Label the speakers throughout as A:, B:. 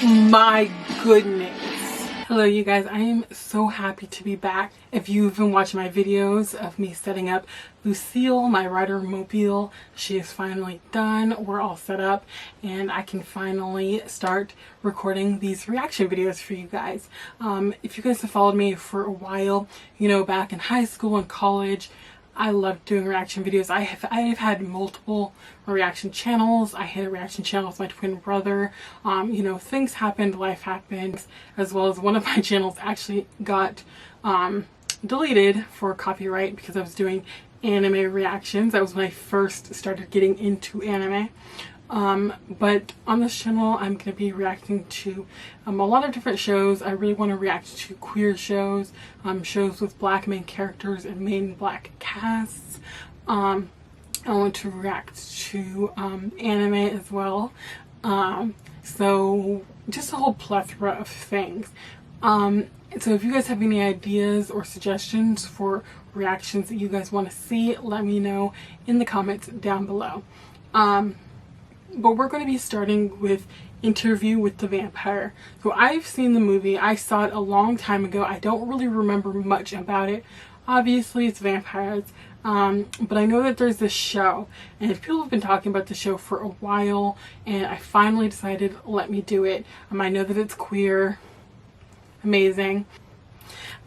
A: my goodness. Hello you guys, I am so happy to be back. If you've been watching my videos of me setting up Lucille, my rider mobile, she is finally done. We're all set up and I can finally start recording these reaction videos for you guys. If you guys have followed me for a while, you know, back in high school and college, I loved doing reaction videos. I've had multiple reaction channels. I had a reaction channel with my twin brother. You know, things happened, life happened, as well as one of my channels actually got deleted for copyright because I was doing anime reactions. That was when I first started getting into anime. But on this channel I'm going to be reacting to a lot of different shows. I really want to react to queer shows, shows with black main characters and main black casts. I want to react to anime as well. So just a whole plethora of things. So if you guys have any ideas or suggestions for reactions that you guys want to see, let me know in the comments down below. But we're going to be starting with Interview with the Vampire. So I've seen the movie. I saw it a long time ago. I don't really remember much about it. Obviously it's vampires. But I know that there's this show. And people have been talking about the show for a while. And I finally decided, let me do it. I know that it's queer. Amazing.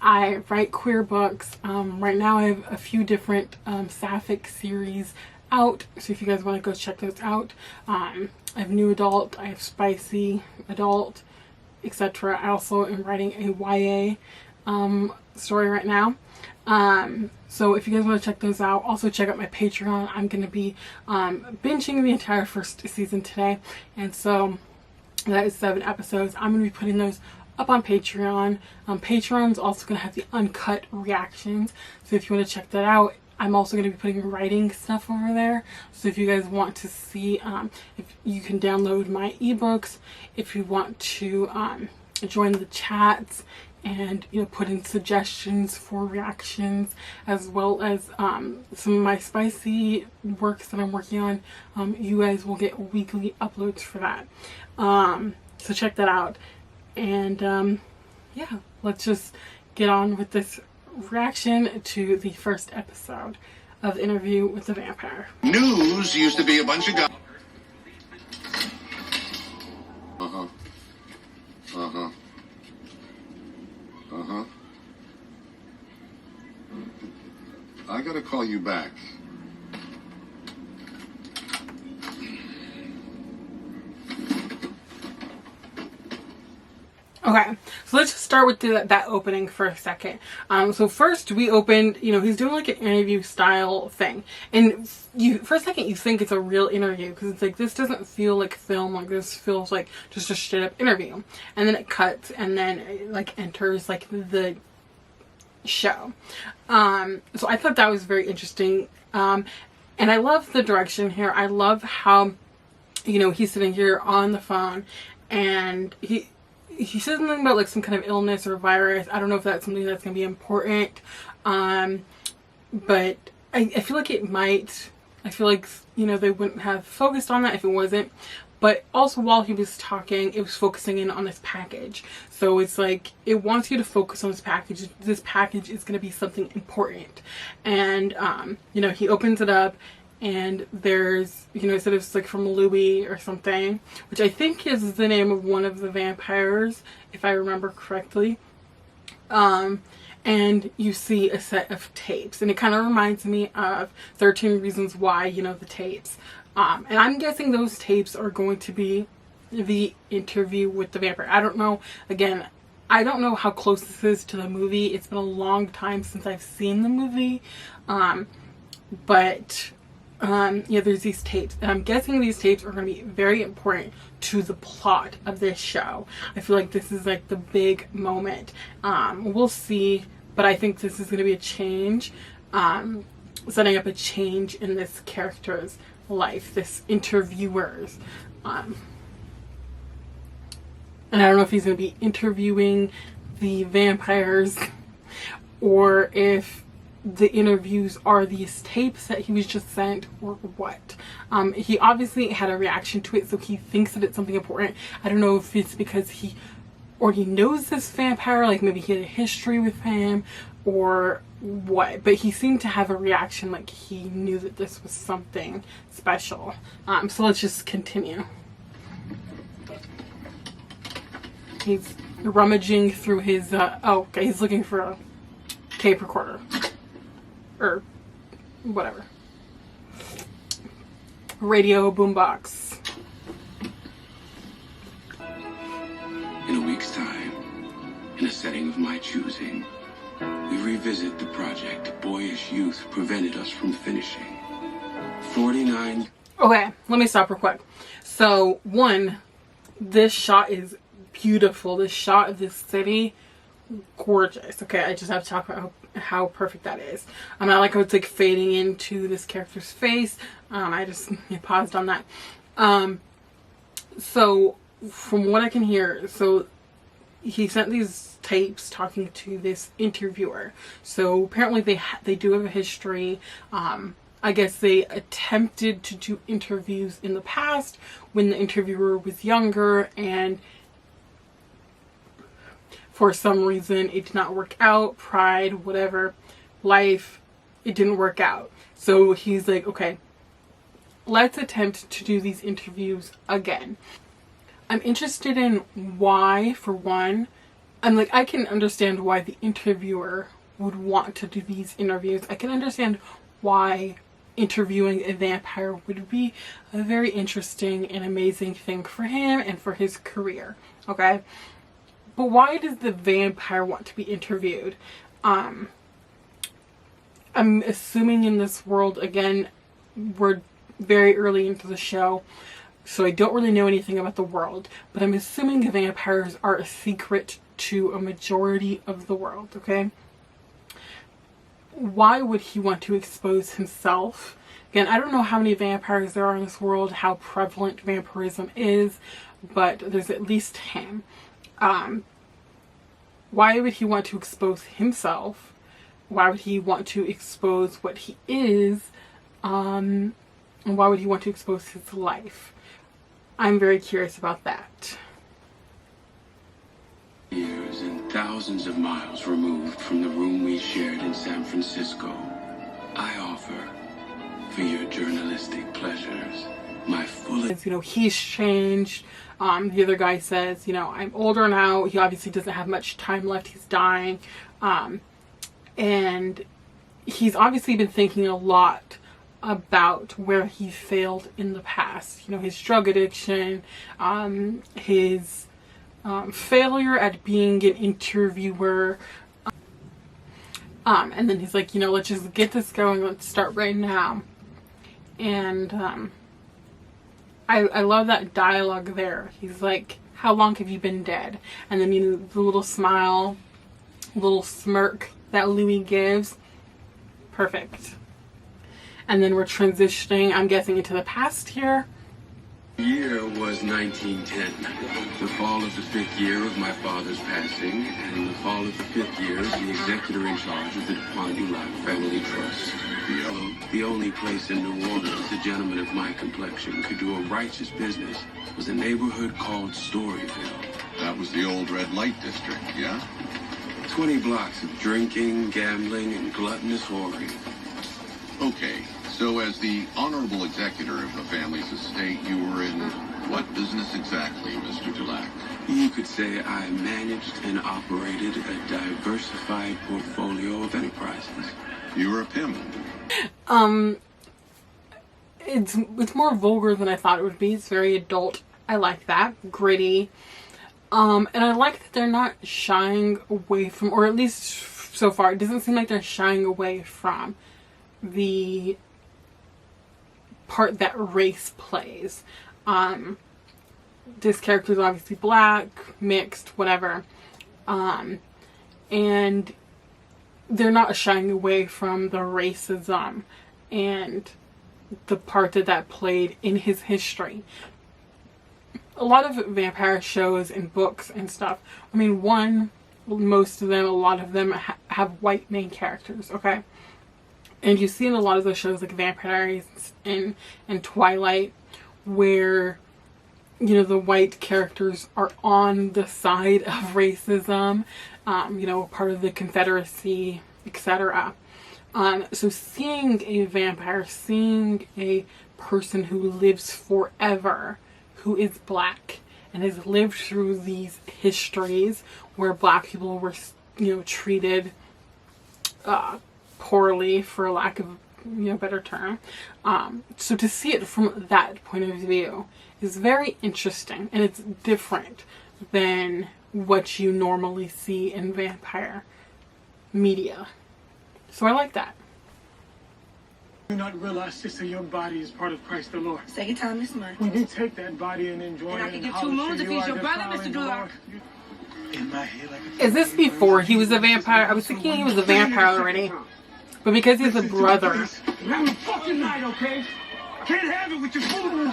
A: I write queer books. Right now I have a few different sapphic series out, so if you guys want to go check those out. I have new adult, I have spicy adult, etc. I also am writing a YA story right now. So if you guys want to check those out, also check out my Patreon. I'm going to be binging the entire first season today, and so that is 7 episodes. I'm going to be putting those up on Patreon. Patreon's also going to have the uncut reactions, so if you want to check that out. I'm also going to be putting writing stuff over there, so if you guys want to see, if you can download my ebooks, if you want to join the chats and, you know, put in suggestions for reactions, as well as some of my spicy works that I'm working on, you guys will get weekly uploads for that. So check that out, and yeah, let's just get on with this reaction to the first episode of Interview with the Vampire.
B: News used to be a bunch of guys. I gotta call you back.
A: Okay, so let's just start with that opening for a second. So first we opened, you know, he's doing like an interview style thing, and for a second you think it's a real interview, because it's like, this doesn't feel like film, like this feels like just a straight up interview, and then it cuts and then it like enters like the show. So I thought that was very interesting, and I love the direction here. I love how, you know, he's sitting here on the phone and he says something about like some kind of illness or virus. I don't know if that's something that's going to be important, but I feel like it might. I feel like, you know, they wouldn't have focused on that if it wasn't. But also while he was talking, it was focusing in on this package. So it's like, it wants you to focus on this package. This package is going to be something important. And, you know, he opens it up and there's, you know, instead of it's like from Louis or something, which I think is the name of one of the vampires, if I remember correctly. And you see a set of tapes, and it kind of reminds me of 13 Reasons Why, you know, the tapes. And I'm guessing those tapes are going to be the interview with the vampire. I don't know. Again, I don't know how close this is to the movie. It's been a long time since I've seen the movie. But yeah, there's these tapes, and I'm guessing these tapes are going to be very important to the plot of this show. I feel like this is like the big moment. We'll see, but I think this is going to be a change, setting up a change in this character's life, this interviewer's. And I don't know if he's going to be interviewing the vampires, or if the interviews are these tapes that he was just sent or what. He obviously had a reaction to it, so he thinks that it's something important. I don't know if it's because he already knows this vampire, like maybe he had a history with him or what, but he seemed to have a reaction like he knew that this was something special. So let's just continue. He's rummaging through his oh okay, he's looking for a tape recorder or whatever, radio boombox.
C: In a week's time, in a setting of my choosing, we revisit the project boyish youth prevented us from finishing. 49.
A: Okay, let me stop real quick. So one, this shot is beautiful. This shot of this city, gorgeous. Okay, I just have to talk about how perfect that is. I like how it's like fading into this character's face. I just paused on that. So from what I can hear, so he sent these tapes talking to this interviewer. So apparently they do have a history. I guess they attempted to do interviews in the past when the interviewer was younger, and for some reason it did not work out. Pride, whatever, life, it didn't work out. So he's like, okay, let's attempt to do these interviews again. I'm interested in why, for one. I can understand why the interviewer would want to do these interviews. I can understand why interviewing a vampire would be a very interesting and amazing thing for him and for his career. Okay? But why does the vampire want to be interviewed? I'm assuming in this world, again, we're very early into the show, so I don't really know anything about the world, but I'm assuming vampires are a secret to a majority of the world, okay? Why would he want to expose himself? Again, I don't know how many vampires there are in this world, how prevalent vampirism is, but there's at least him. Why would he want to expose himself? Why would he want to expose what he is? And why would he want to expose his life? I'm very curious about that.
C: Years and thousands of miles removed from the room we shared in San Francisco, I offer, for your journalistic pleasures, my fullest...
A: He's changed. The other guy says, I'm older now. He obviously doesn't have much time left. He's dying. And he's obviously been thinking a lot about where he failed in the past. His drug addiction, his failure at being an interviewer. And then he's like, let's just get this going. Let's start right now. And I love that dialogue there. He's like, how long have you been dead? And then the little smile, little smirk that Louis gives. Perfect. And then we're transitioning, I'm guessing, into the past here.
C: The year was 1910, the fall of the 5th year of my father's passing, and the fall of the 5th year as the executor in charge of the WILD.I family trust. The only place in New Orleans a gentleman of my complexion could do a righteous business was a neighborhood called Storyville.
B: That was the old red light district, yeah?
C: 20 blocks of drinking, gambling, and gluttonous whoring.
B: Okay, so as the honorable executor of the family's estate, you were in what business exactly, Mr. Dulac?
C: You could say I managed and operated a diversified portfolio of enterprises.
B: You were a pimp.
A: It's more vulgar than I thought it would be. It's very adult. I like that. Gritty. And I like that they're not shying away from, or at least so far, it doesn't seem like they're shying away from the part that race plays. This character is obviously black, mixed, whatever. And they're not shying away from the racism and the part that played in his history. A lot of vampire shows and books and stuff, most of them, a lot of them have white main characters, okay? And you see in a lot of those shows like Vampire Diaries and Twilight, where, you know, the white characters are on the side of racism, you know, part of the Confederacy, etc. So seeing a vampire, seeing a person who lives forever, who is black, and has lived through these histories where black people were, you know, treated poorly, for lack of, you know, better term. So to see it from that point of view is very interesting, and it's different than what you normally see in vampire media. So I like that.
D: Do not realize, sister, your body is part of Christ the Lord.
E: Take your time this month.
D: When you take that body and enjoy
E: And I
D: it,
E: can
D: and
E: get 2 moons if he's your brother,
D: defiling
E: Mr.
D: the
E: Dulac.
D: Lord, in my head like a
A: Is this before he was a vampire? I was thinking he was a vampire already. But because he's a brother.
D: Have a fucking night, okay? I can't have it with your food.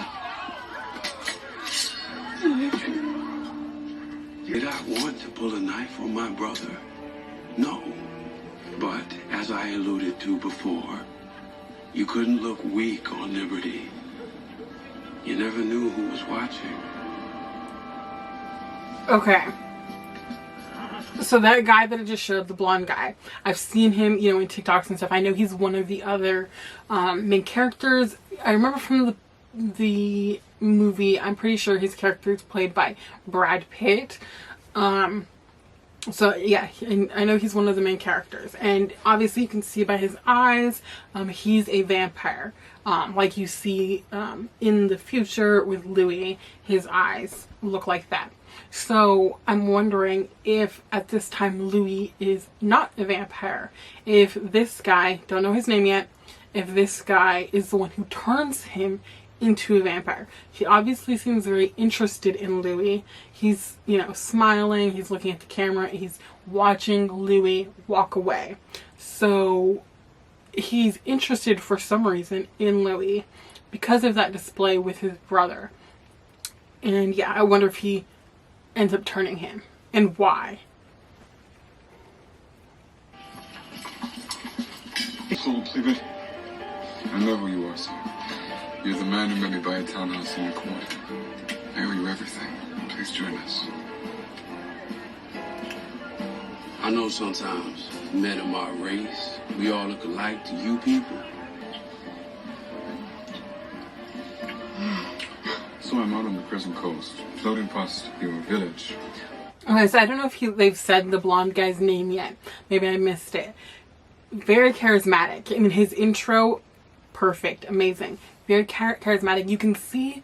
C: Did I want to pull a knife on my brother? No. But, as I alluded to before, you couldn't look weak on liberty. You never knew who was watching.
A: Okay. So that guy that I just showed, the blonde guy, I've seen him, you know, in TikToks and stuff. I know he's one of the other main characters. I remember from the movie, I'm pretty sure his character is played by Brad Pitt. So yeah, I know he's one of the main characters, and obviously you can see by his eyes, he's a vampire. Like you see in the future with Louis, his eyes look like that. So I'm wondering if at this time Louis is not a vampire. If this guy, don't know his name yet, if this guy is the one who turns him into a vampire. He obviously seems very interested in Louis. He's, you know, smiling, he's looking at the camera, he's watching Louis walk away. So he's interested for some reason in Louis because of that display with his brother. And yeah, I wonder if he ends up turning him, and why.
F: So, Pivot, I know who you are, sir. You're the man who met me by a townhouse in your corner. I owe you everything. Please join us.
C: I know sometimes men of our race, we all look alike to you people.
F: So I'm out on the Crescent Coast, floating past your village.
A: Okay, so I don't know if they've said the blonde guy's name yet. Maybe I missed it. Very charismatic. I mean, his intro, perfect, amazing. Very charismatic. You can see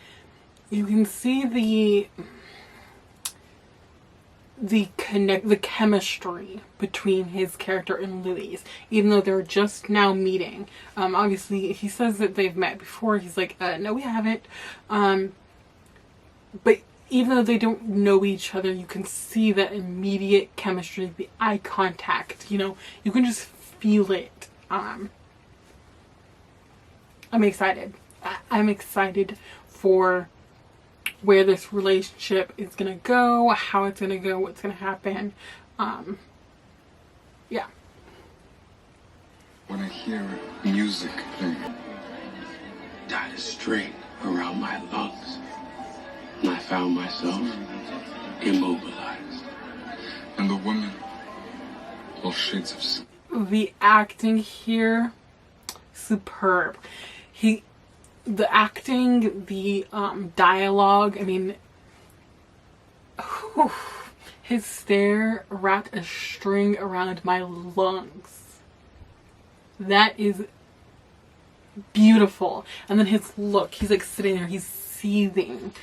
A: the chemistry between his character and Louis, even though they're just now meeting. Obviously, he says that they've met before. He's like, no, we haven't. But even though they don't know each other, you can see that immediate chemistry, the eye contact. You know, you can just feel it. I'm excited. I'm excited for where this relationship is going to go, how it's going to go, what's going to happen. Yeah.
F: When I hear music playing,
C: Tied a string around my lungs, and I found myself immobilized.
F: and the women, all shades of sin.
A: The acting here, superb. The acting, the dialogue, I mean, whew, his stare wrapped a string around my lungs. That is beautiful. And then his look, he's like sitting there, he's seething.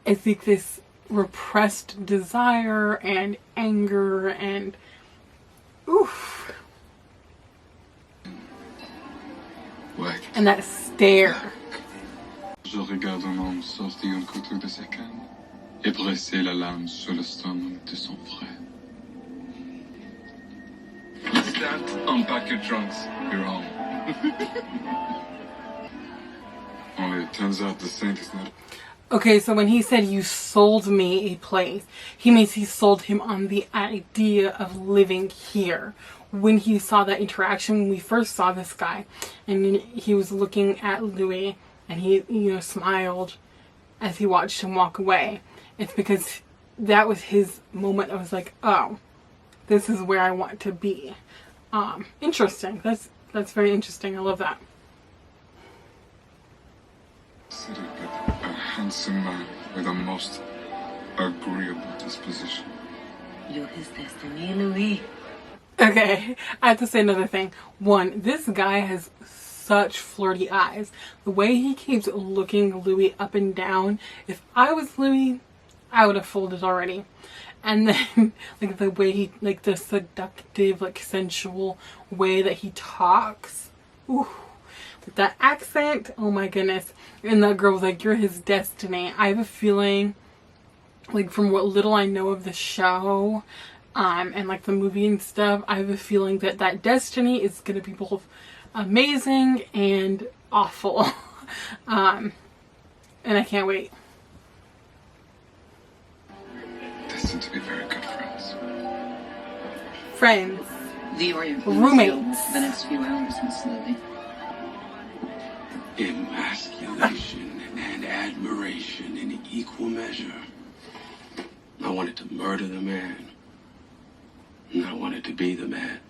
A: I think this repressed desire and anger and oof.
F: Ouais.
A: And that stare.
F: Je regarde un homme sortir un couteau de sa canne et presser la lame sur le stomac de son frère. Lestat, unpack your trunks. You're home. Only it turns out the saint is not.
A: Okay, so when he said you sold me a place, he means he sold him on the idea of living here. When he saw that interaction, when we first saw this guy, and he was looking at Louis, and he, you know, smiled as he watched him walk away. It's because that was his moment. I was like, oh, this is where I want to be. Interesting. That's very interesting. I love that.
F: City, but a handsome man with a most agreeable disposition.
E: You're his destiny, Louis.
A: Okay, I have to say another thing. One, this guy has such flirty eyes. The way he keeps looking Louis up and down. If I was Louis, I would have folded already. And then, like, the way he, like, the seductive, like, sensual way that he talks. Ooh. With that accent, oh my goodness. And that girl was like, you're his destiny. I have a feeling, like, from what little I know of the show, and like the movie and stuff, I have a feeling that that destiny is going to be both amazing and awful. And I can't wait.
F: Destined to be very good friends.
A: Friends.
E: The Orient
A: Roommates.
E: The next few hours, Miss Lily.
C: Emasculation and admiration in equal measure. I wanted to murder the man. And I wanted to be the man.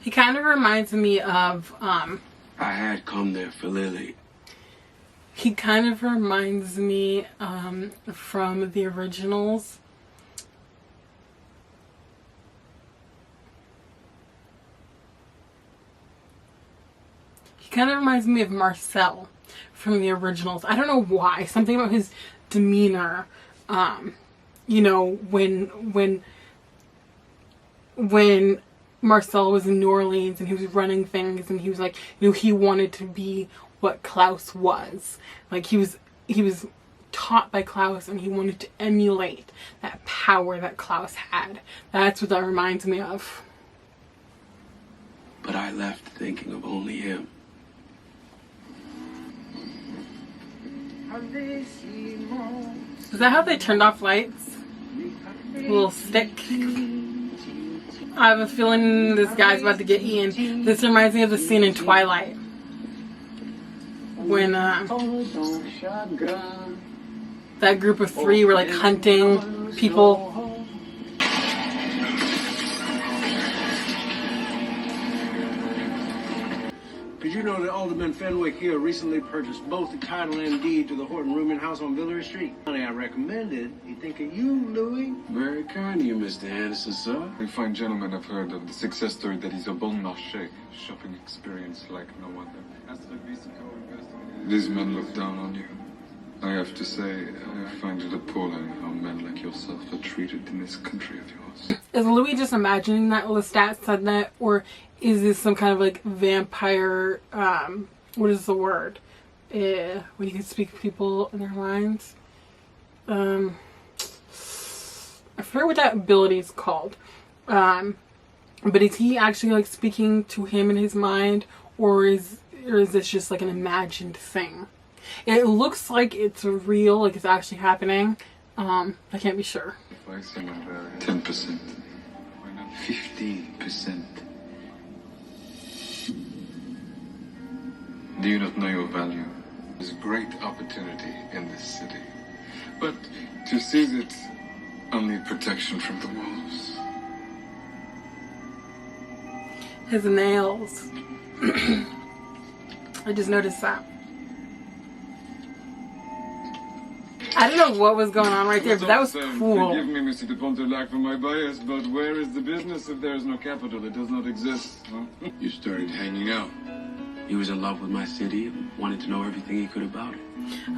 A: He kind of reminds me of,
C: I had come there for Lily.
A: he kind of reminds me, from the originals. He kind of reminds me of Marcel from the originals. I don't know why. Something about his demeanor. You know, when Marcel was in New Orleans and he was running things and he was like, you know, he wanted to be what Klaus was. Like, he was taught by Klaus and he wanted to emulate that power that Klaus had. That's what that reminds me of.
C: But I left thinking of only him.
A: Is that how they turned off lights? A little stick. I have a feeling this guy's about to get eaten. This reminds me of the scene in Twilight. When that group of three were like hunting people.
G: Did you know that Alderman Fenwick here recently purchased both the title and deed to the Horton Rooming House on Villeray Street? Honey, I recommended he think of you, Louis.
C: Very kind of you, Mr. Anderson, sir.
F: We fine gentlemen have heard of the success story that is a bon marché shopping experience like no other. These men look down on you. I have to say, I find it appalling how men like yourself are treated in this country of yours.
A: Is Louis just imagining that Lestat said that, or is this some kind of like vampire, what is the word? When you can speak to people in their minds? I forget what that ability is called. But is he actually like speaking to him in his mind, or is this just like an imagined thing? It looks like it's real, like it's actually happening. I can't be sure.
F: If I say 10%, 15%. Do you not know your value? There's great opportunity in this city. But to seize it, I'll need protection from the wolves.
A: His nails. I just noticed that. I don't know what was going on right there, but that was cool.
F: Forgive me, Mr. de Pontelac, for my bias, but where is the business if there is no capital? It does not exist. Huh?
B: You started hanging out.
C: He was in love with my city and wanted to know everything he could about it.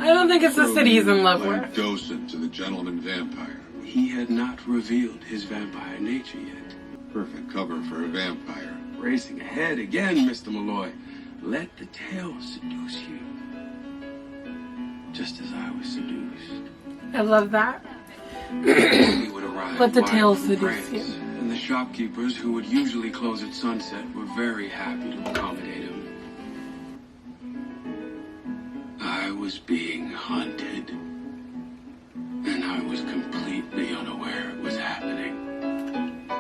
A: I don't think it's the city he's in love
B: Played
A: with.
B: docent to the gentleman vampire.
C: He had not revealed his vampire nature yet.
B: Perfect cover for a vampire.
C: Racing ahead again, Mr. Malloy. Let the tale seduce you. Just as I was seduced.
A: I love that.
C: He would arrive
A: Let the
C: wide
A: tale
C: from
A: seduce
C: France,
A: you.
C: And the shopkeepers, who would usually close at sunset, were very happy to accommodate him. I was being hunted, and I was completely unaware it was happening.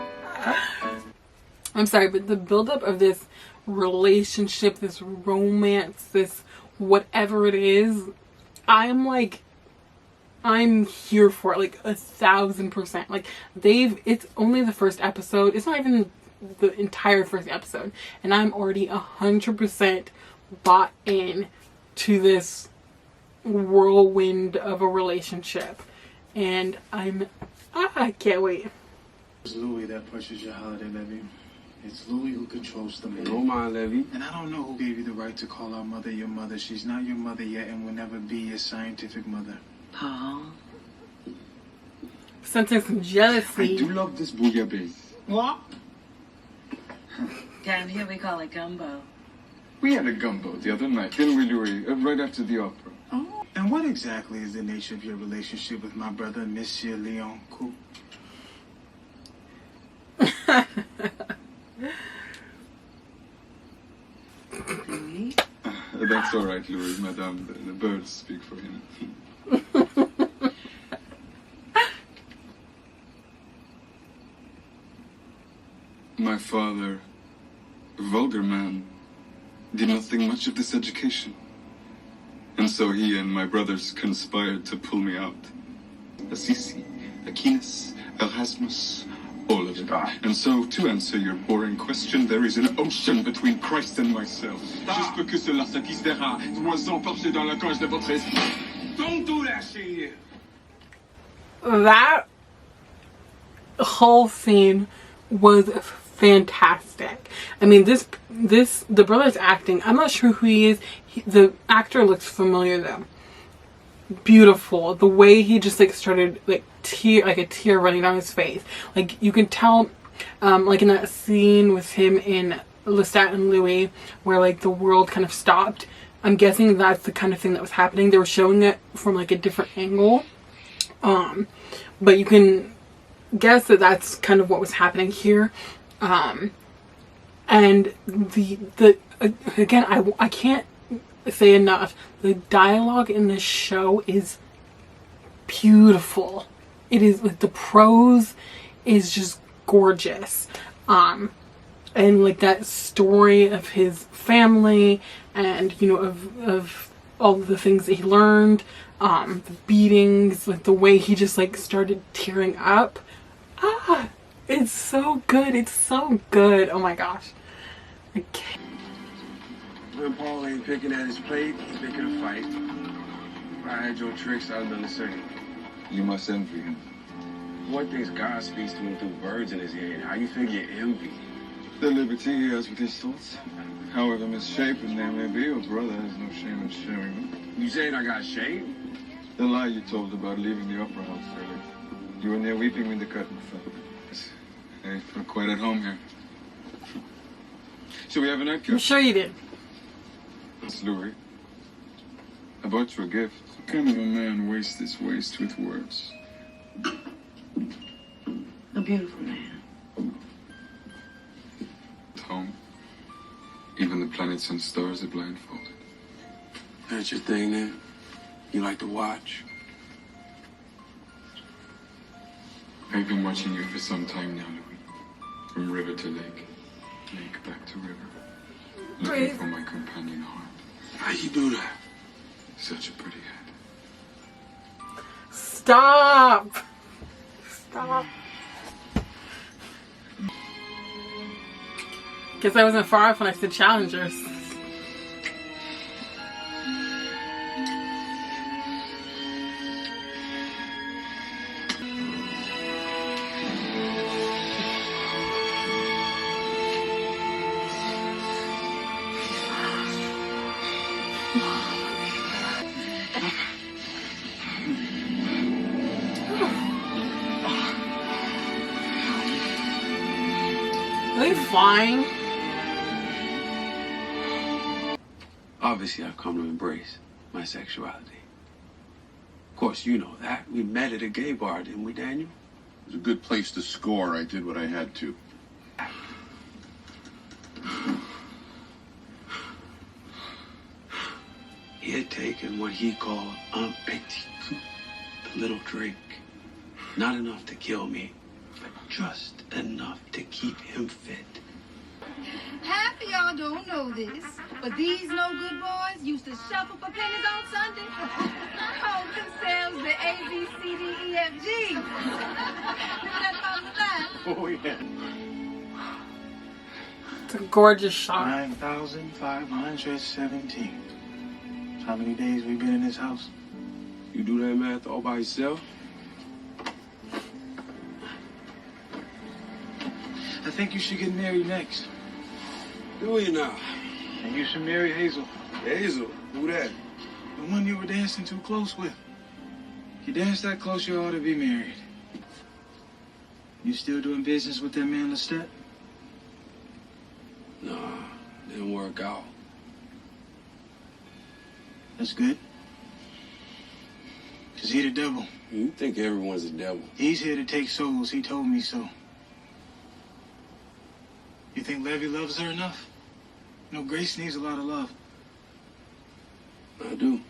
A: I'm sorry, but the buildup of this relationship, this romance, this whatever it is, I'm here for it, like 1,000%. Like it's only the first episode. It's not even the entire first episode, and I'm already 100% bought in to this whirlwind of a relationship, and I can't wait.
D: It's Louis that pushes your holiday levy. It's Louis who controls the man.
C: Don't mind, Levy.
D: And I don't know who gave you the right to call our mother your mother. She's not your mother yet and will never be your scientific mother.
E: Paul.
A: Sensing some
F: I
A: jealousy.
F: do love this bouillabaisse.
D: What?
E: Down here we call it gumbo.
F: We had a gumbo the other night, didn't we, Louis? Right after the opera.
D: Oh. And what exactly is the nature of your relationship with my brother, Monsieur Leon Coupe?
E: Louis?
F: That's all right, Louis, madame. The birds speak for him. My father, a vulgar man, did not think much of this education. And so he and my brothers conspired to pull me out. Assisi, Aquinas, Erasmus, all of it. And so, to answer your boring question, there is an ocean between Christ and myself. Juste pour que cela satisfera, poisson perché dans la gorge de votre esprit.
C: Don't do that shit here.
A: That whole scene was fantastic. I mean, the brother's acting, I'm not sure who he is. The actor looks familiar though. Beautiful. The way he just started a tear running down his face. Like you can tell, like in that scene with him in Lestat and Louis, where the world kind of stopped. I'm guessing that's the kind of thing that was happening. They were showing it from a different angle. But you can guess that that's kind of what was happening here. And again, I can't say enough. The dialogue in this show is beautiful. It is the prose is just gorgeous. And that story of his family and of all the things that he learned, the beatings, the way he just started tearing up. It's so good. It's so good. Oh my gosh. I can't.
C: When Paul ain't picking at his plate, he's picking a fight. If I had your tricks, I'd have done the same.
F: You must envy him.
C: One thinks God speaks to him through birds in his head. How you figure envy?
F: The liberty he has with his thoughts. However misshapen they may be, your brother has no shame in sharing them.
C: You saying I got shade?
F: The lie you told about leaving the opera house early. You were near weeping when the curtain fell. Hey, we're quite at home here. Shall we have a nightcap?
A: I'm sure you did.
F: It's Louis. I bought you a gift. What kind of a man wastes his waste with words?
E: A beautiful man.
F: At home, even the planets and stars are blindfolded.
C: That's your thing then? You like to watch?
F: I've been watching you for some time now, Louis. From river to lake, lake back to river. Looking for my companion heart.
C: How you do that?
F: Such a pretty head.
A: Stop. Stop. Guess I wasn't far off when I said challengers. Are they flying?
C: Obviously, I've come to embrace my sexuality. Of course, you know that. We met at a gay bar, didn't we, Daniel?
B: It was a good place to score. I did what I had to.
C: He had taken what he called un petit coup, the little drink. Not enough to kill me, but just enough to keep him fit.
H: Half of y'all don't know this, but these no good boys used to shuffle for pennies on Sunday. Called themselves the A, B, C, D, E, F, G. Remember that song with that?
D: Oh, yeah.
A: It's a gorgeous shot.
D: 9,517. How many days we been in this house?
C: You do that math all by yourself?
D: I think you should get married next.
C: Do you now?
D: And you should marry Hazel.
C: Hazel? Who that?
D: The one you were dancing too close with. If you dance that close, you ought to be married. You still doing business with that man Lestat?
C: Nah, didn't work out.
D: That's good. Cause he the devil.
C: You think everyone's a devil?
D: He's here to take souls. He told me so. You think Levy loves her enough? No, Grace needs a lot of love.
C: I do.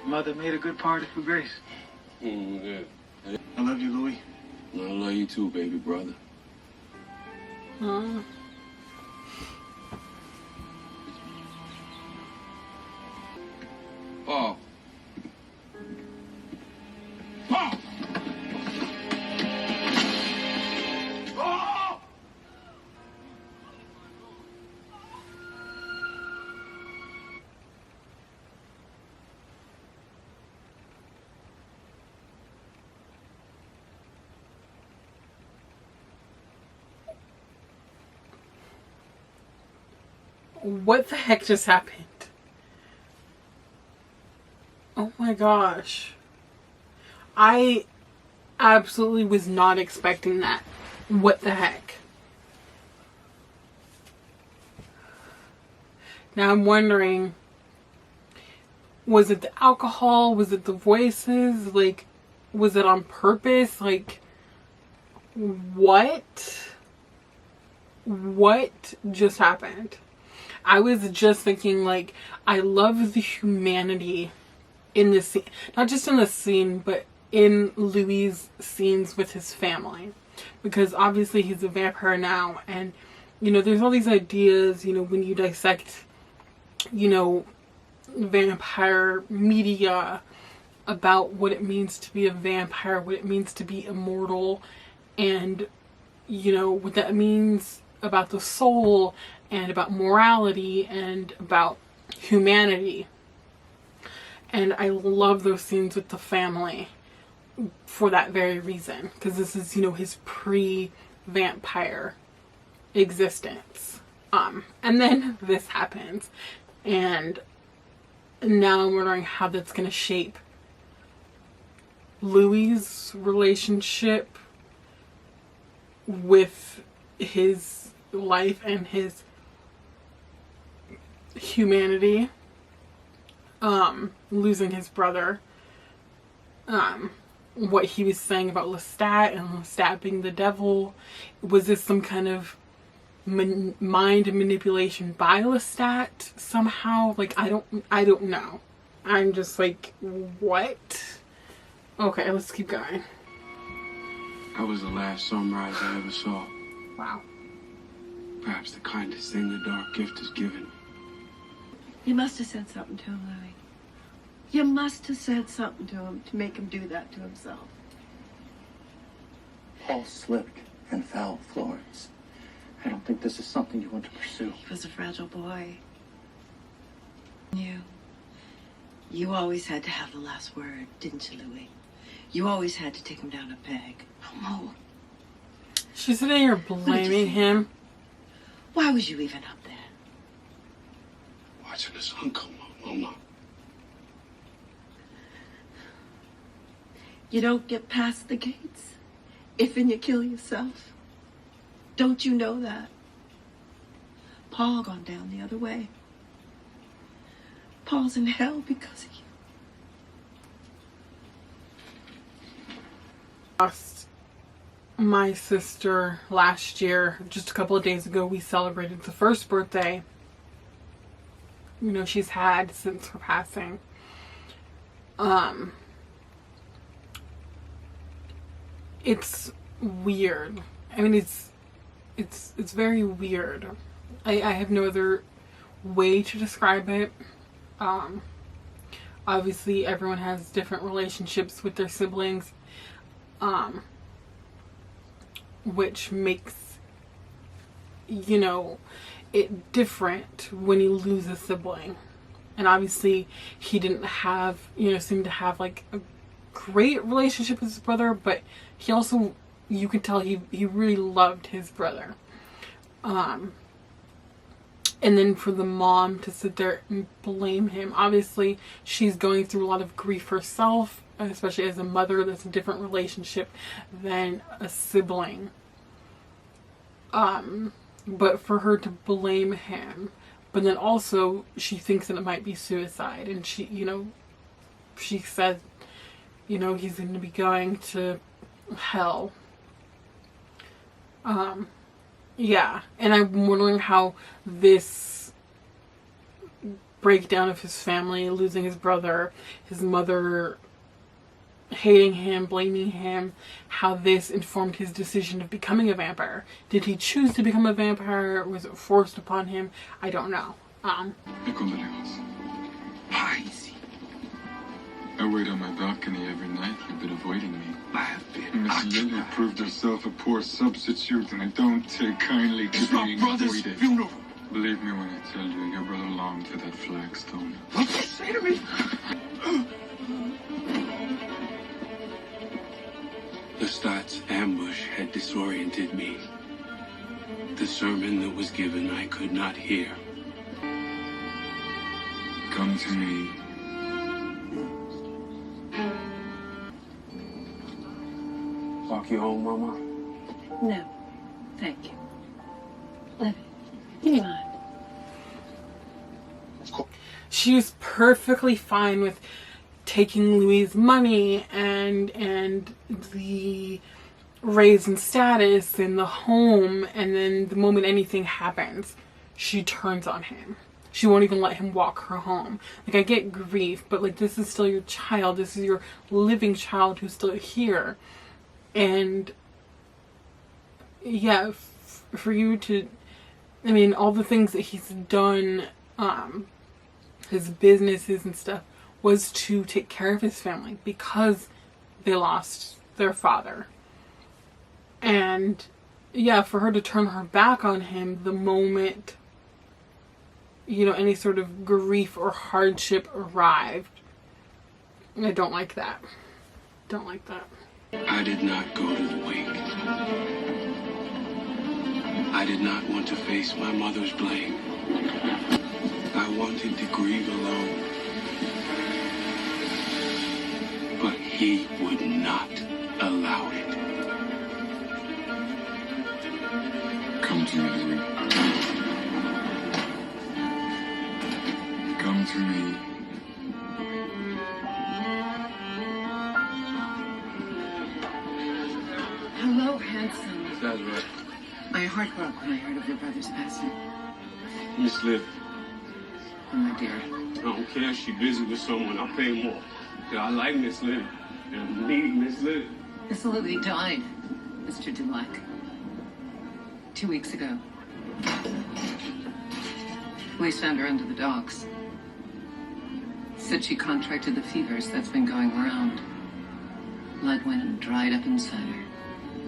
D: Mother made a good party for Grace.
C: Yeah.
D: I love you, Louis.
C: I love you too, baby brother. Paul. Paul! Paul!
A: What the heck just happened? Oh my gosh. I absolutely was not expecting that. What the heck? Now I'm wondering, was it the alcohol? Was it the voices? Like, was it on purpose? Like, what? What just happened? I was just thinking, like, I love the humanity in this scene. Not just in this scene, but in Louis' scenes with his family. Because obviously he's a vampire now. And, you know, there's all these ideas, you know, when you dissect, you know, vampire media about what it means to be a vampire, what it means to be immortal, and, you know, what that means about the soul, and about morality, and about humanity. And I love those scenes with the family for that very reason. Because this is, you know, his pre-vampire existence. And then this happens. And now I'm wondering how that's going to shape Louis' relationship with his life and his humanity, losing his brother, what he was saying about Lestat and Lestat being the devil. Was this some kind of mind manipulation by Lestat somehow? Like, I don't know. I'm just like, what? Okay, let's keep going.
C: That was the last sunrise I ever saw.
A: Wow.
C: Perhaps the kindest thing the dark gift has given.
E: You must have said something to him, Louis. You must have said something to him to make him do that to himself.
I: Paul slipped and fell, Florence. I don't think this is something you want to pursue.
E: He was a fragile boy. You always had to have the last word, didn't you, Louis? You always had to take him down a peg. No more.
A: She's sitting here blaming him.
E: Why was you even up there?
C: Watching the sun come up, Mama.
E: You don't get past the gates if and you kill yourself. Don't you know that? Paul gone down the other way. Paul's in hell because of you.
A: my sister last year, just a couple of days ago, we celebrated the first birthday, you know, she's had since her passing. It's weird. I mean, it's very weird. I have no other way to describe it. Obviously everyone has different relationships with their siblings, which makes, you know, it different when you lose a sibling. And obviously he didn't have, you know, seem to have like a great relationship with his brother, but he also, you could tell he really loved his brother. And then for the mom to sit there and blame him, obviously she's going through a lot of grief herself, especially as a mother. That's a different relationship than a sibling. But for her to blame him, but then also she thinks that it might be suicide, and she, you know, she said, you know, he's going to be going to hell. Yeah, and I'm wondering how this breakdown of his family, losing his brother, his mother hating him, blaming him, how this informed his decision of becoming a vampire. Did he choose to become a vampire? Was it forced upon him? I don't know.
F: I wait on my balcony every night. You've been avoiding me.
C: I have been.
F: Miss Lily proved herself a poor substitute, and I don't take kindly to being avoided.
C: Funeral.
F: Believe me when I tell you, your brother longed for that flagstone.
C: What did you say to me? Lestat's ambush had disoriented me. The sermon that was given I could not hear.
F: Come to me.
C: Walk you home, Mama?
E: No, thank you. Levy, do you mind?
A: She was perfectly fine with taking Louis' money and the raise in status and the home, and then the moment anything happens, she turns on him. She won't even let him walk her home. Like, I get grief, but like, this is still your child. This is your living child who's still here. And yeah, for you to, I mean, all the things that he's done, his businesses and stuff, was to take care of his family because they lost their father. And yeah, for her to turn her back on him the moment, you know, any sort of grief or hardship arrived, I don't like that. Don't like that.
C: I did not go to the wake. I did not want to face my mother's blame. I wanted to grieve alone. But he would not allow it.
F: Come to me, Louis. Come to me.
E: Hello, handsome.
C: That's right.
E: My heart broke when I heard of your brother's passing.
C: Miss Liv,
E: Oh, my dear.
C: I don't care if she's busy with someone. I'll pay more. Cause I like Miss Liv. And I need Miss Liv.
E: Miss Lily died, Mr. Dulac. 2 weeks ago. Police found her under the docks. Said she contracted the fevers that's been going around. Blood went and dried up inside her.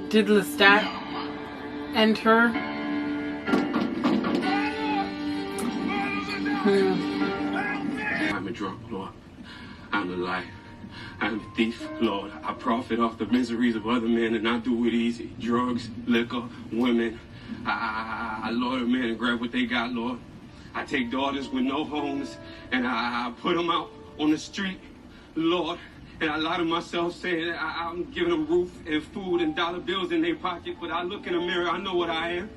A: Did Lestat enter?
C: I'm a drunk, Lord. I'm a liar. I'm a thief, Lord. I profit off the miseries of other men and I do it easy. Drugs, liquor, women. I lure them in and grab what they got, Lord. I take daughters with no homes and I put them out on the street, Lord. And I lie to myself saying I'm giving them roof and food and dollar bills in their pocket. But I look in the mirror, I know what I am.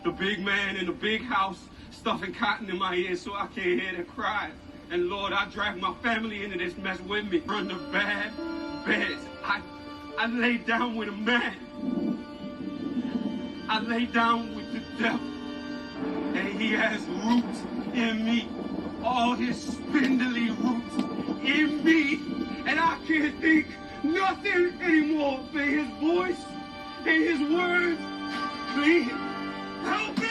C: The big man in the big house, stuffing cotton in my ears so I can't hear them cry. And Lord, I drag my family into this mess with me. Run the bad beds. I lay down with a man. I lay down with the devil, and he has roots in me. All his spindly roots in me, and I can't think nothing anymore but his voice and his words. Please, help me!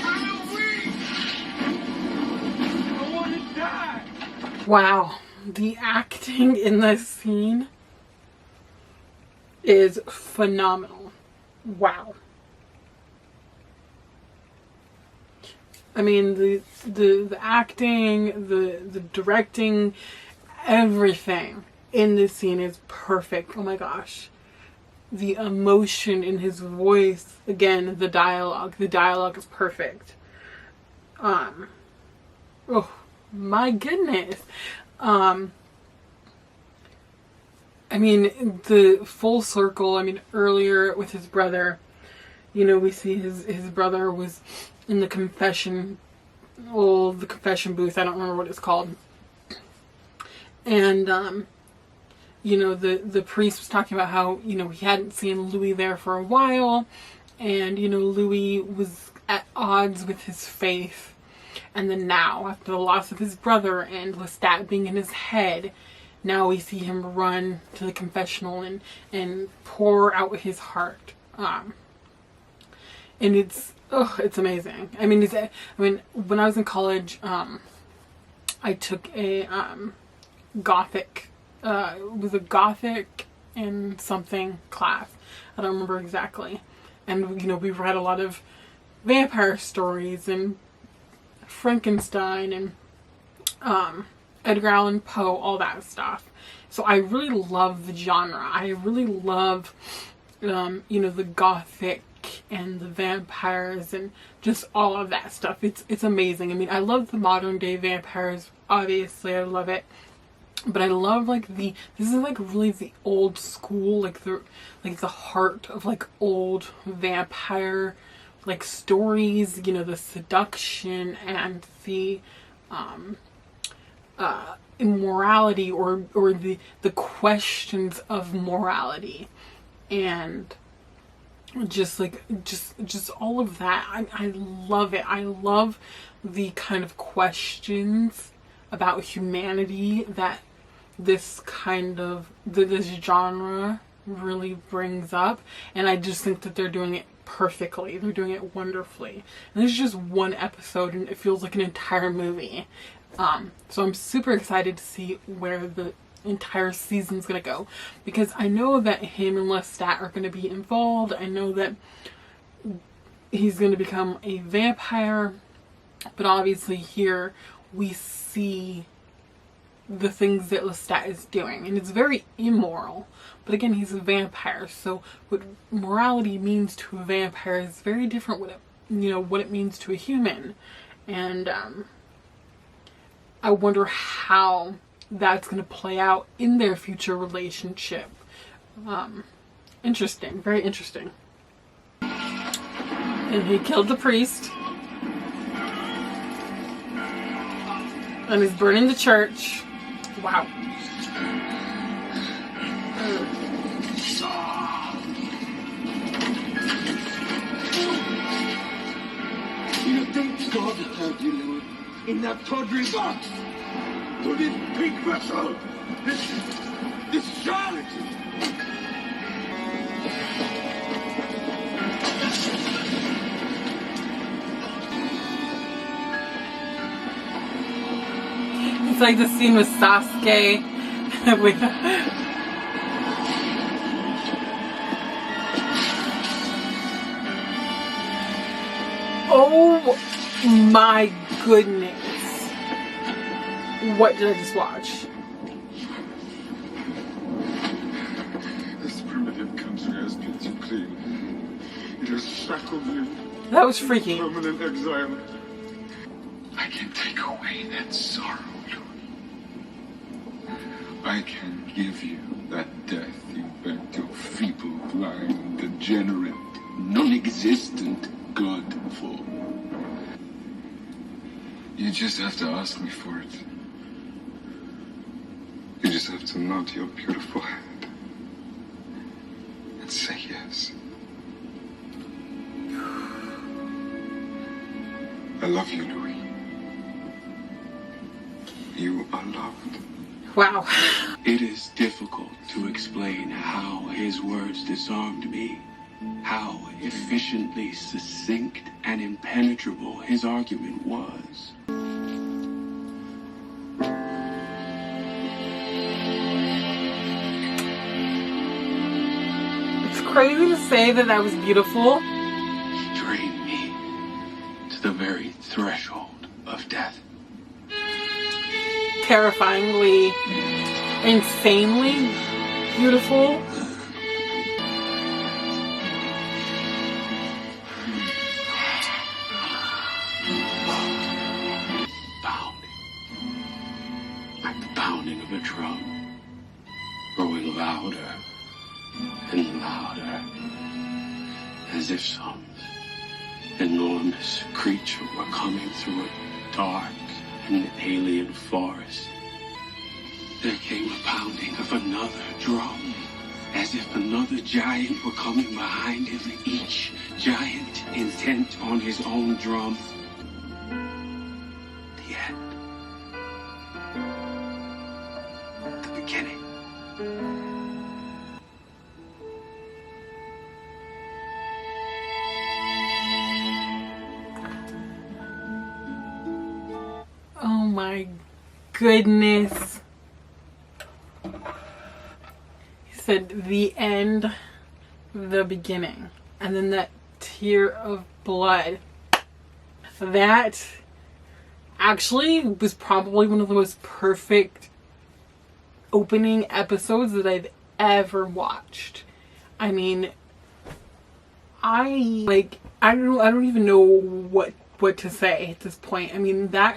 C: I'm weak! I want to die!
A: Wow, the acting in this scene is phenomenal. Wow. I mean, the acting, the directing, everything in this scene is perfect. Oh my gosh. The emotion in his voice, again, the dialogue is perfect. Oh my goodness. I mean, the full circle, I mean, earlier with his brother, you know, we see his brother was in the confession booth, I don't remember what it's called. And, you know, the priest was talking about how, you know, he hadn't seen Louis there for a while. And, you know, Louis was at odds with his faith. And then now, after the loss of his brother and Lestat being in his head, now we see him run to the confessional and pour out his heart. And it's amazing. I mean, when I was in college, I took a Gothic. It was a Gothic and something class. I don't remember exactly. And, you know, we read a lot of vampire stories and Frankenstein and Edgar Allan Poe, all that stuff. So I really love the genre. I really love, you know, the Gothic and the vampires and just all of that stuff. It's amazing. I mean, I love the modern day vampires. Obviously, I love it. But I love this is like really the old school, like the heart of like old vampire like stories, you know, the seduction and the immorality or the questions of morality and just all of that. I love it. I love the kind of questions about humanity that this genre really brings up, and I just think that they're doing it perfectly. They're doing it wonderfully. And this is just one episode and it feels like an entire movie. So I'm super excited to see where the entire season's gonna go, because I know that him and Lestat are gonna be involved. I know that he's gonna become a vampire, but obviously here we see the things that Lestat is doing, and it's very immoral. But again, he's a vampire, so what morality means to a vampire is very different what it means to a human. And I wonder how that's going to play out in their future relationship. Interesting, very interesting. And he killed the priest. And he's burning the church. Wow.
C: You think God had you, Lord, in that tawdry box, to this pink vessel, this charlatan.
A: It's like the scene with Sasuke. Oh my goodness. What did I just watch?
F: This primitive country has kept you clean. It has shackled you.
A: That was freaky.
F: Permanent exile.
C: I can take away that sorrow, Louis.
F: I can give you that death you begged your feeble, blind, degenerate, non-existent God for. You just have to ask me for it. You just have to nod your beautiful head and say yes. love you, Louis. You are loved.
A: Wow.
C: It is difficult to explain how his words disarmed me, how efficiently succinct and impenetrable his argument was.
A: It's crazy to say that that was beautiful.
C: He drained me to the very threshold of death.
A: Terrifyingly, insanely beautiful.
C: Pounding. Like the pounding of a drum. Growing louder and louder. As if some enormous creature were coming through a dark and alien forest. There came a pounding of another drum, as if another giant were coming behind him, each giant intent on his own drum. The end. The beginning.
A: Oh my goodness. He said the end, the beginning. And then that tear of blood. That actually was probably one of the most perfect opening episodes that I've ever watched. I mean, I don't even know what to say at this point. I mean, that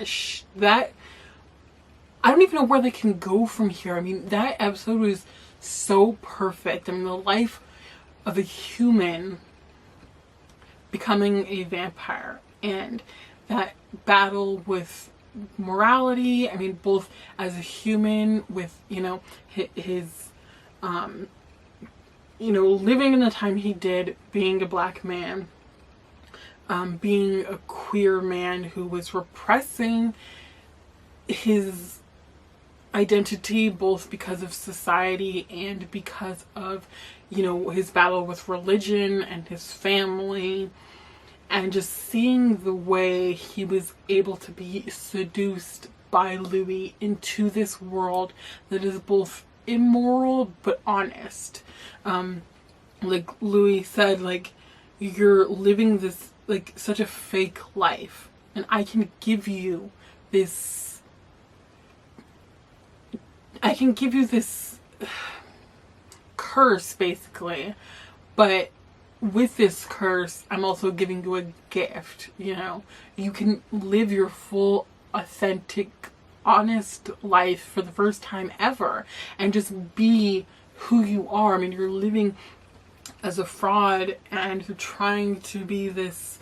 A: I don't even know where they can go from here. I mean, that episode was so perfect. I mean, the life of a human becoming a vampire and that battle with morality. I mean, both as a human with, his, living in the time he did, being a black man, being a queer man who was repressing his identity both because of society and because of, his battle with religion and his family, and just seeing the way he was able to be seduced by Louis into this world that is both immoral but honest. Like Louis said, you're living this such a fake life, and I can give you this curse basically, but with this curse I'm also giving you a gift. You can live your full, authentic, honest life for the first time ever and just be who you are. I mean, you're living as a fraud and you're trying to be this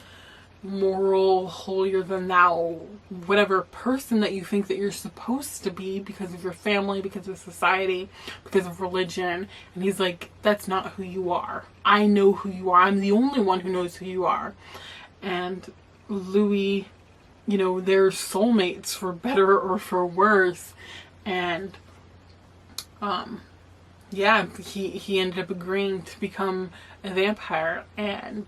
A: moral, holier than thou, whatever person that you think that you're supposed to be because of your family, because of society, because of religion. And he's like, that's not who you are. I know who you are. I'm the only one who knows who you are. And Louis, they're soulmates for better or for worse. And he ended up agreeing to become a vampire, and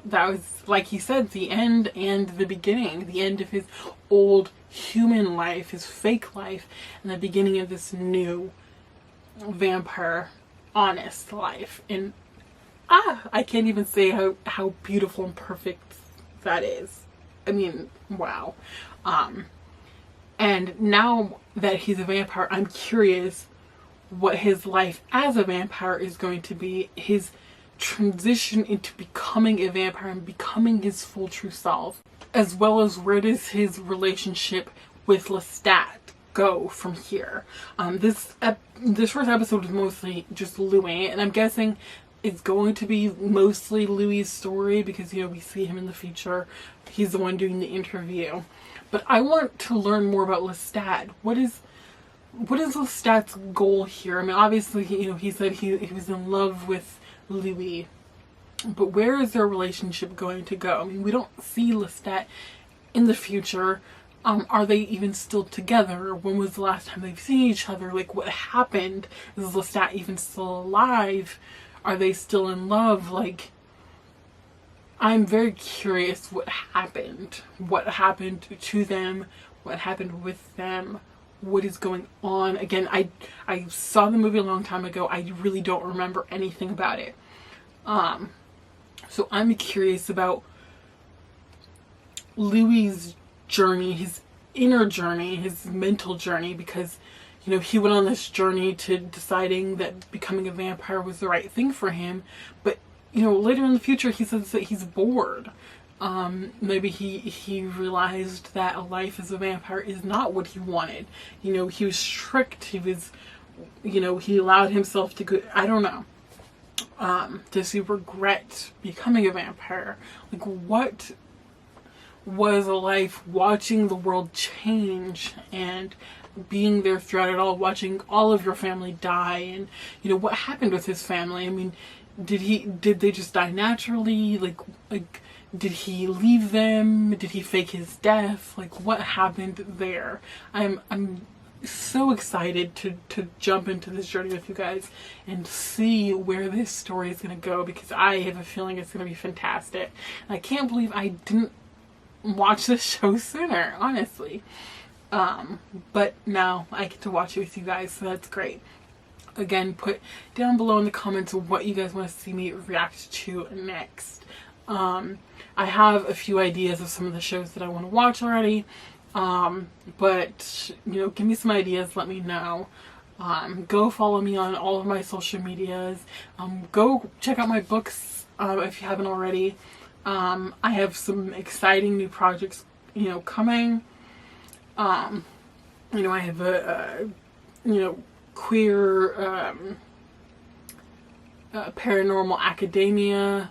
A: that was, like he said, the end and the beginning. The end of his old human life, his fake life, and the beginning of this new vampire, honest life. And I can't even say how beautiful and perfect that is. I mean, wow. And now that he's a vampire, I'm curious what his life as a vampire is going to be. His transition into becoming a vampire and becoming his full true self, as well as where does his relationship with Lestat go from here. This first episode is mostly just Louis, and I'm guessing it's going to be mostly Louis' story because we see him in the future. He's the one doing the interview, but I want to learn more about Lestat. What is Lestat's goal here? I mean, obviously, he said he was in love with Louis, but where is their relationship going to go? I mean, we don't see Lestat in the future. Are they even still together? When was the last time they've seen each other? Like, what happened? Is Lestat even still alive? Are they still in love? Like, I'm very curious what happened. What happened to them? What happened with them? What is going on? Again, I saw the movie a long time ago. I really don't remember anything about it. So I'm curious about Louis's journey, his inner journey, his mental journey, because, you know, he went on this journey to deciding that becoming a vampire was the right thing for him. But, you know, later in the future, he says that he's bored. Maybe he realized that a life as a vampire is not what he wanted. You know, he was tricked. He was, you know, he allowed himself to go, I don't know. Does he regret becoming a vampire? Like, what was a life watching the world change and being there throughout it all, watching all of your family die? And, you know, what happened with his family? I mean, did they just die naturally? Like did he leave them? Did he fake his death? Like, what happened there? I'm so excited to jump into this journey with you guys and see where this story is going to go, because I have a feeling it's going to be fantastic. And I can't believe I didn't watch this show sooner, honestly. But now I get to watch it with you guys, so that's great. Again, put down below in the comments what you guys want to see me react to next. I have a few ideas of some of the shows that I want to watch already. But, you know, give me some ideas, let me know. Go follow me on all of my social medias. Go check out my books, if you haven't already. I have some exciting new projects, you know, coming. You know, I have a you know, queer, paranormal academia,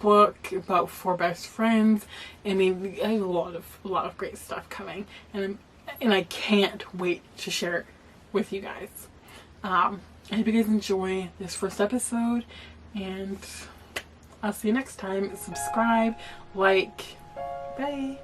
A: book about 4 best friends. I mean, I have a lot of great stuff coming, and I can't wait to share it with you guys. I hope you guys enjoy this first episode, and I'll see you next time. Subscribe, like, bye.